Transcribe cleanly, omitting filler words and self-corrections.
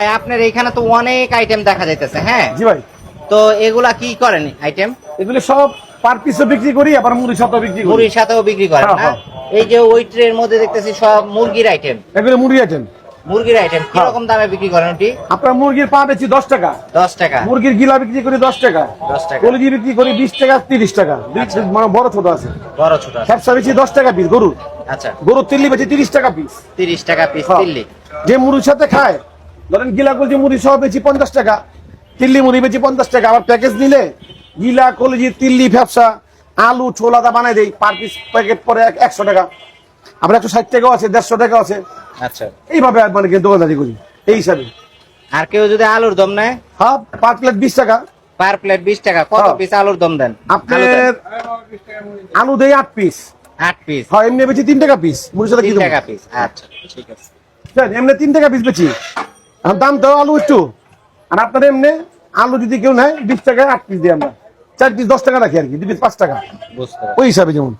আপনার এখানে তো অনেক আইটেম দেখা যাইতেছে, হ্যাঁ জি ভাই। তো এগুলা কি করেন আইটেম? এগুলো সব পার পিসে বিক্রি করি, আবার মুড়ির সাথেও বিক্রি করি। মুড়ির সাথেও বিক্রি করেন হ্যাঁ, না? হ্যাঁ। এই যে ওই ট্রের মধ্যে দেখতেছি সব মুরগির আইটেম। এগুলো মুড়ি আইটেম। মুরগির আইটেম কি রকম দামে বিক্রি করেন ওটি? আপনার মুরগির পা বেচি 10 টাকা, 10 টাকা। মুরগির গিলা বিক্রি করি 10 টাকা, 10 টাকা। কলিজি বিক্রি করি 20 টাকা 30 টাকা, মানে বড় ছোট আছে। বড় ছোট আছে। ব্যবসা বেচি 10 টাকা পিস গরু। আচ্ছা, গরুর তিল্লি বেচি 30 টাকা পিস। 30 টাকা পিস হ্যাঁ। দিল্লি। যে মুড়ির সাথে খায়, ধরেন গিলা কলজি মুড়ি সহ বেচি 50 টাকা, তিল্লি মুড়ি বেচি 50 টাকা। আবার প্যাকেজ নিলে গিলা কলজি তিল্লি ব্যবসা আলু ছোলাদা বানাই দেই, পার পিস প্যাকেট পরে 100 টাকা, আবার 160 টাকাও আছে, 150 টাকাও আছে। আচ্ছা, এইভাবে মানে কি দোকানদারি করি এই হিসাবে। আর কেউ যদি আলুর দম নেয়? হ্যাঁ, পার প্লেট 20 টাকা। পার প্লেট 20 টাকা। কত হ্যাঁ। পিস আলুর দম দেন? আপনার আলু দেই 8 পিস। 8 পিস। হ্যাঁ, এমনি বেচি 3 টাকা পিস, মুড়ির সাথে কি 3 দেবো? টাকা পিস। আচ্ছা, ঠিক আছে। এমনি 3 টাকা পিস বেচি। এখন দাম তো আলু একটু, আর আপনার এমনি আলু যদি কেউ নেয় 20 টাকায় 8 পিস দিই আমরা, 4 পিস 10 টাকা রাখি আর কি, 2 পিস 5 টাকা, বুঝতে ওই হিসাবে যেমন।